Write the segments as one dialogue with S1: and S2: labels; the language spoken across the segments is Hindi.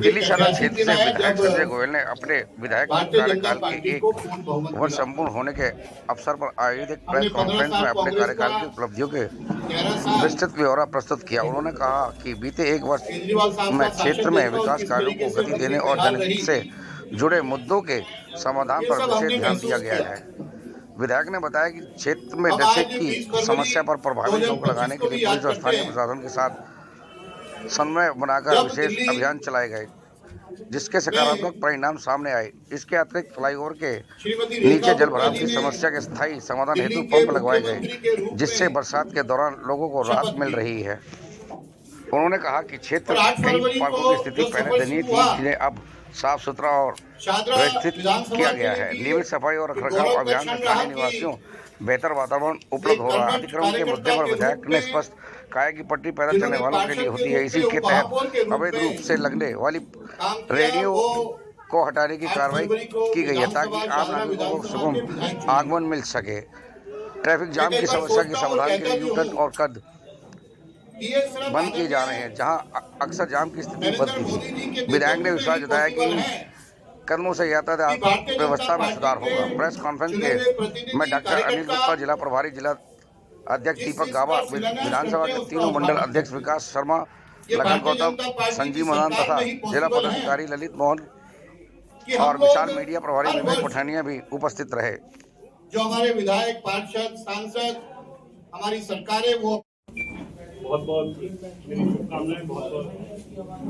S1: दिल्ली साधारण क्षेत्र से विधायक संजय गोयल ने अपने विधायक कार्यकाल के 1 वर्ष संपूर्ण होने के अवसर पर आयोजित एक प्रेस कॉन्फ्रेंस में अपने कार्यकाल की उपलब्धियों के विस्तृत ब्यौरा प्रस्तुत किया। उन्होंने कहा कि बीते 1 वर्ष में क्षेत्र में विकास कार्यों को गति देने और जनहित से जुड़े मुद्दों के समाधान पर विशेष ध्यान दिया गया है। विधायक ने बताया कि क्षेत्र में नशे की समस्या पर प्रभावी रोक लगाने के लिए पुलिस और स्थानीय प्रशासन के साथ समन्वय बनाकर विशेष अभियान चलाए गए, जिसके सकारात्मक परिणाम सामने आए। इसके अतिरिक्त फ्लाईओवर के नीचे जलभराव की समस्या के स्थायी समाधान हेतु पंप लगवाए गए, जिससे बरसात के दौरान लोगों को राहत मिल रही है। उन्होंने कहा कि क्षेत्र कई पार्कों की स्थिति पहले दयनीय थी, जिन्हें अब साफ सुथरा और व्यवस्थित किया गया है। नियमित सफाई और रखरखाव अभियान से स्थानीय निवासियों बेहतर वातावरण उपलब्ध हो रहा है। अतिक्रमण के मुद्दे पर विधायक ने स्पष्ट कहा कि पट्टी पैदल चलने वालों के लिए होती है। इसी के तहत अवैध रूप से लगने वाली रेडियो को हटाने की कार्रवाई की गई है, ताकि आम नागरिकों को सुगम आगमन मिल सके। ट्रैफिक जाम की समस्या के समाधान के लिए यूटर्न और कद बंद किए जा रहे हैं, जहां अक्सर जाम की स्थिति बनती थी। विधायक ने विश्वास जताया कि इन कदमों से यातायात व्यवस्था में सुधार होगा। प्रेस कॉन्फ्रेंस के में डॉक्टर अनिल गुप्ता, जिला प्रभारी, जिला अध्यक्ष दीपक गाबा, विधानसभा के तीनों मंडल अध्यक्ष विकास शर्मा, लखन गौतम, संजीव मदान तथा जिला पदाधिकारी ललित मोहन और विशाल मीडिया प्रभारी विवेक पठानिया भी उपस्थित रहे।
S2: जो हमारे विधायक, पार्षद, सांसद, हमारी सरकार है, वो
S3: बहुत बहुत मेरी शुभकामनाएं, बहुत बहुत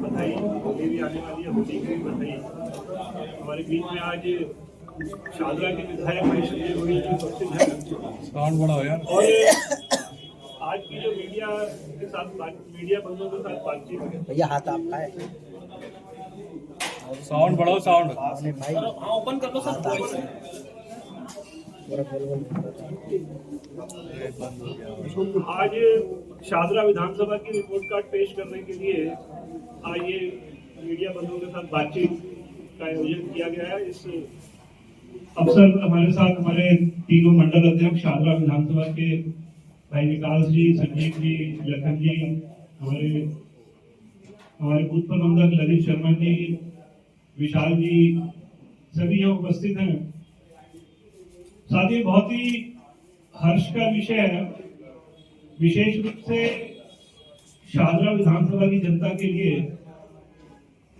S3: बधाई। होली भी आने वाली है, होली की भी बधाई। हमारे बीच में आज शादरा के विधायक भाई संजय गोयल जी उपस्थित हैं।
S4: साउंड बड़ा हो यार।
S3: और आज की जो मीडिया के साथ मीडिया बंधुओं के साथ बातचीत है,
S5: भैया हाथ आपका है,
S4: साउंड बढ़ाओ, साउंड
S5: भाई
S3: ओपन कर लो सर। आज शादरा विधानसभा की रिपोर्ट कार्ड पेश करने के लिए आज ये मीडिया बंधुओं के साथ बातचीत का आयोजन किया गया है। इस अवसर हमारे साथ हमारे तीनों मंडल अध्यक्ष शादरा विधानसभा के भाई विकास जी, संजीव जी, लखन जी, हमारे बूथ प्रबंधक ललित शर्मा जी, विशाल जी, सभी यहाँ उपस्थित हैं। साथ ही बहुत ही हर्ष का विषय है, विशेष रूप से शादरा विधानसभा की जनता के लिए,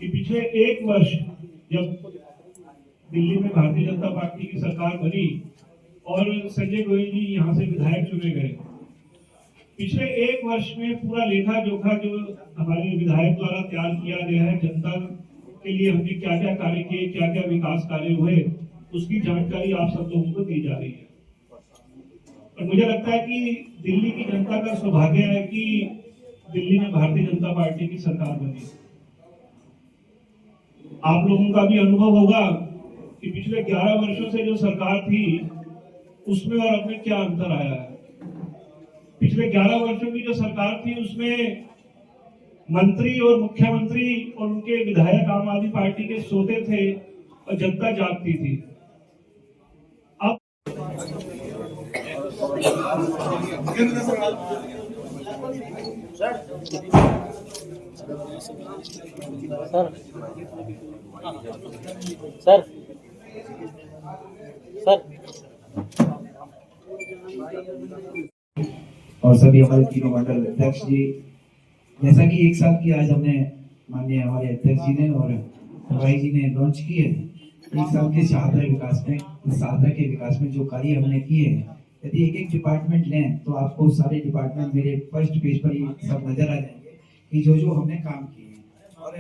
S3: कि पिछले 1 वर्ष जब दिल्ली में भारतीय जनता पार्टी की सरकार बनी और संजय गोयल जी यहाँ से विधायक चुने गए, पिछले 1 वर्ष में पूरा लेखा जोखा जो हमारे विधायक द्वारा तैयार किया गया है, जनता के लिए हमने क्या क्या कार्य किए, क्या क्या विकास कार्य हुए, उसकी जानकारी आप सब लोगों को दी जा रही है। और मुझे लगता है कि दिल्ली की जनता का सौभाग्य है कि दिल्ली में भारतीय जनता पार्टी की सरकार बनी। आप लोगों का भी अनुभव होगा कि पिछले 11 वर्षों से जो सरकार थी उसमें और अब में क्या अंतर आया है। पिछले 11 वर्षों की जो सरकार थी उसमें मंत्री और मुख्यमंत्री और उनके विधायक आम आदमी पार्टी के सोते थे और जनता जागती थी। अब
S5: सर
S6: और सभी हमारे तीनों मंडल अध्यक्ष जी, जैसा कि 1 साल की आज हमने माननीय हमारे अध्यक्ष जी ने और भाई जी ने लॉन्च किए, 1 साल के शादरा विकास में, शादरा के विकास में जो कार्य हमने किए हैं, यदि एक डिपार्टमेंट लें तो आपको सारे डिपार्टमेंट मेरे फर्स्ट पेज पर ही सब नजर आ जाएंगे कि जो जो हमने काम किए हैं। और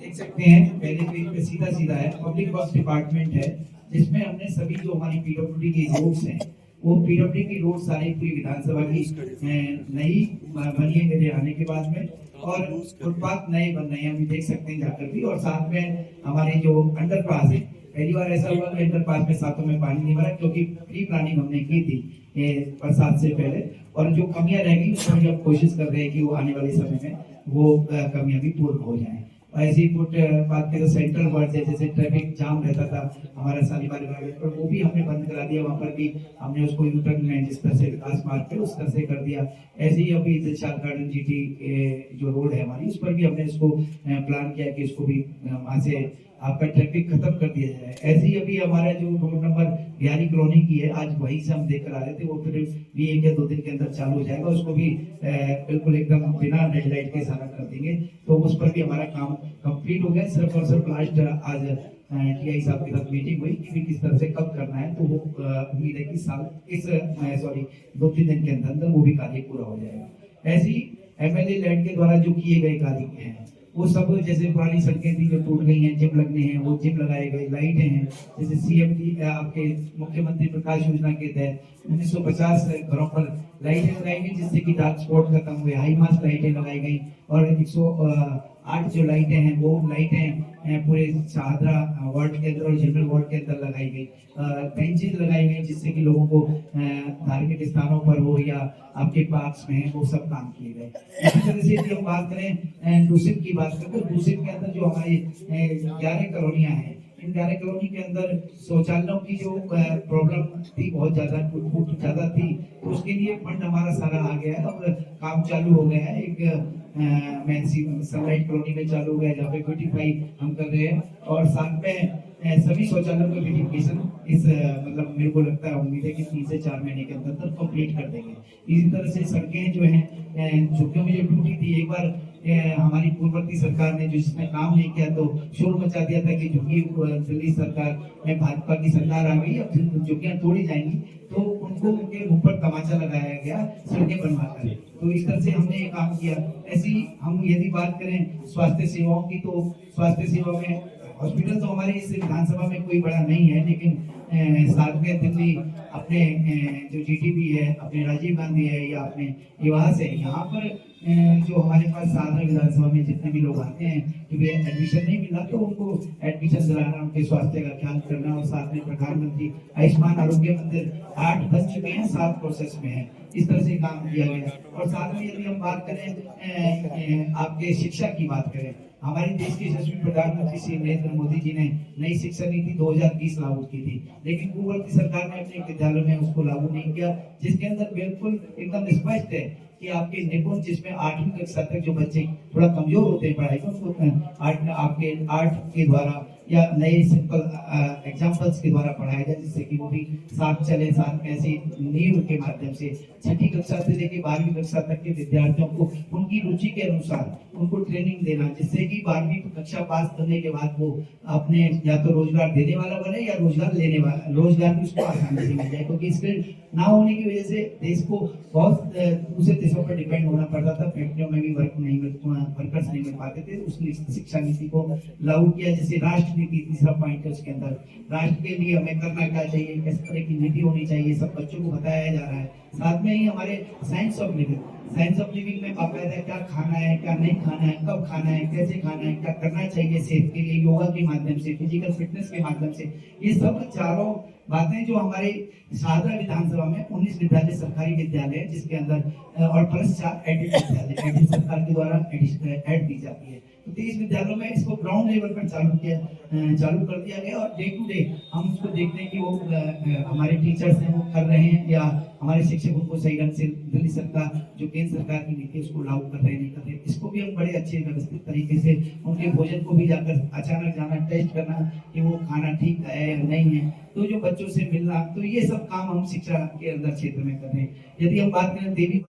S6: देख सकते हैं पहले पेज पे सीधा है पब्लिक वर्क्स डिपार्टमेंट है, जिसमें हमने सभी जो हमारी पीडब्ल्यूडी की रोड्स हैं, वो पीडब्ल्यूडी की रोड सारी पूरी विधानसभा की नई बनी है मेरे आने के बाद में, और फुटपाथ नए बन रहे हैं, अभी देख सकते हैं जाकर भी। और साथ में हमारे जो अंडरपास है, पहली बार ऐसा हुआ कि अंडरपास में सातों में पानी नहीं भरा, क्योंकि प्री प्लानिंग हमने की थी बरसात से पहले, और जो कमियां रह गई उसमें जब कोशिश कर रहे हैं कि वो आने वाले समय में वो कमियां भी पूर्ण हो जाएं। ऐसे ही कुछ बात करें सेंट्रल वर्ड है, जैसे ट्रैफिक जाम रहता था हमारा शालीमार बाग पर, वो भी हमने बंद करा दिया, वहाँ पर भी हमने उसको यूटर्न में जिस तरह से विकास मार्ग पे उस तरह से कर दिया। ऐसे ही अभी दिलशाद गार्डन जीटी जो रोड है हमारी, उस पर भी हमने इसको प्लान किया कि इसको भी वहाँ से आपका ट्रैफिक खत्म कर दिया जाए। ऐसे ही अभी हमारा जो रोड नंबर बिहारी कॉलोनी की है, आज वहीं से हम देख कर आ रहे थे, वो फिर भी 1 या 2 दिन के अंदर चालू हो जाएगा, उसको भी बिल्कुल एकदम बिना रेड लाइट के सारा कर देंगे, तो उस पर भी हमारा काम कंप्लीट हो गया। सिर्फ और सिर्फ लास्ट आज टीआई साहब के साथ मीटिंग हुई कि किस तरह से कब करना है, तो वो उम्मीद है कि इस 2-3 दिन के अंदर वो भी कार्य पूरा हो जाएगा। ऐसे ही एमएलए लैंड के द्वारा जो किए गए कार्य हैं वो सब, जैसे पुरानी सड़कें थी जो टूट गई हैं, जिम लगने हैं, वो जिम लगाए गए, लाइटें हैं, जैसे सीएम की आपके मुख्यमंत्री प्रकाश योजना के तहत 1950 घरों पर लाइटें लगाई गई, जिससे कि डार्क स्पॉट खत्म हुए, हाई मास्ट लाइटें लगाई गई, और 108 जो लाइटें हैं वो लाइटें पूरे शाहदरा वार्ड के अंदर और जनरल वार्ड के अंदर लगाई गई, बेंचेज लगाई गई, जिससे कि लोगों को धार्मिक स्थानों पर हो या आपके पार्क्स में वो सब काम किए गए। इसी तरह से यदि हम बात करें दूषित की बात करें, तो दूषित के अंदर जो हमारी 11 कॉलोनियां हैं, इन 11 कॉलोनी के अंदर शौचालयों की जो प्रॉब्लम थी बहुत ज्यादा, फुट ज्यादा थी, तो उसके लिए फंड हमारा सारा आ गया है, अब काम चालू हो गया है। एक सनलाइट कॉलोनी में चालू हो गया, जहाँ पे ब्यूटीफाई हम कर रहे हैं, और साथ में सभी शौचालयों का ब्यूटिफिकेशन इस मतलब मेरे को लगता है, उम्मीद है कि 3 से 4 महीने के अंदर तक कंप्लीट कर देंगे। इसी तरह से सड़कें जो हैं झुग्गियों में जो टूटी थी, एक बार हमारी पूर्ववर्ती सरकार ने जो जिसमें काम नहीं किया तो शोर मचा दिया था कि झुग्गी दिल्ली सरकार में भाजपा की सरकार आ गई, अब झुग्गियां तोड़ी जाएंगी, तो उनको उनके ऊपर तमाचा लगाया गया सड़कें बनवाकर। तो इस तरह से हमने ये काम किया। ऐसी हम यदि बात करें स्वास्थ्य सेवाओं की, तो स्वास्थ्य सेवा में हॉस्पिटल तो हमारे इस विधानसभा में कोई बड़ा नहीं है, लेकिन साथ में दिल्ली अपने जो जीटीबी है, अपने राजीव गांधी है, या अपने निवास है, यहाँ पर जो हमारे पास साधारण विधानसभा में जितने भी लोग आते हैं कि वे एडमिशन नहीं मिला, तो उनको एडमिशन दिलाना, उनके स्वास्थ्य का ख्याल करना, और साथ में प्रधानमंत्री आयुष्मान आरोग्य मंदिर 8 बन चुके हैं, 7 प्रोसेस में है। इस तरह से काम किया गया। और साथ में यदि हम बात करें आपके शिक्षा की बात करें, हमारे देश के यशस्वी प्रधानमंत्री श्री नरेंद्र मोदी जी ने नई शिक्षा नीति 2020 लागू की थी, लेकिन पूर्ववर्ती सरकार ने अपने विद्यालय में उसको लागू नहीं किया, जिसके अंदर बिल्कुल एकदम स्पष्ट है कि आपके निपुण, जिसमें 8वीं कक्षा तक जो बच्चे थोड़ा कमजोर होते हैं पढ़ाई में, उसको आपके आर्ट के द्वारा या नए सिंपल एग्जाम्पल्स के द्वारा पढ़ाया जाए, जिससे कि वो भी साथ चले। साथ में ऐसी नींव के माध्यम से 6ठी कक्षा से लेकर 12वीं कक्षा तक के विद्यार्थियों को उनकी रुचि के अनुसार उनको ट्रेनिंग देना, जिससे कि 12वीं कक्षा पास करने के बाद वो अपने या तो रोजगार देने वाला बने या रोजगार लेने वाला, रोजगार भी उसको आसानी से मिल जाए, क्योंकि स्किल ना होने की वजह से देश को बहुत दूसरे देशों पर डिपेंड होना पड़ता था, फैक्ट्रियों में भी वर्कर्स नहीं मिल पाते थे। उसने शिक्षा नीति को लागू किया। जैसे राष्ट्र नीति, तीसरा पॉइंट है उसके अंदर, राष्ट्र के लिए हमें करना क्या चाहिए, किस तरह की नीति होनी चाहिए, सब बच्चों को बताया जा रहा है। साथ में ही हमारे साइंस ऑफ लिविंग में बाकायदा क्या खाना है, क्या नहीं खाना है, कब खाना है, कैसे खाना है, क्या करना चाहिए सेहत के लिए, योगा के माध्यम से, फिजिकल फिटनेस के माध्यम से, ये सब चारों बातें जो हमारे शाहदरा विधानसभा में 19 विद्यालय सरकारी विद्यालय है, जिसके अंदर और प्लस 4 एडिड विद्यालय एडिड सरकार के द्वारा ऐड दी जाती है। तो 30 विद्यालयों में इसको ग्राउंड लेवल पर चालू कर दिया गया, और डे टू डे हम उसको देखते हैं कि वो हमारे टीचर्स हैं वो कर रहे हैं, या हमारे शिक्षक उनको सही ढंग से दिल्ली सरकार जो केंद्र सरकार की नीति उसको लागू कर रहे नहीं कर रहे। इसको भी हम बड़े अच्छे व्यवस्थित तरीके से उनके भोजन को भी जाकर अचानक जाना, टेस्ट करना कि वो खाना ठीक है या नहीं है, तो जो बच्चों से मिलना, तो ये सब काम हम शिक्षा के अंदर क्षेत्र में कर रहे हैं। यदि हम बात करें देवी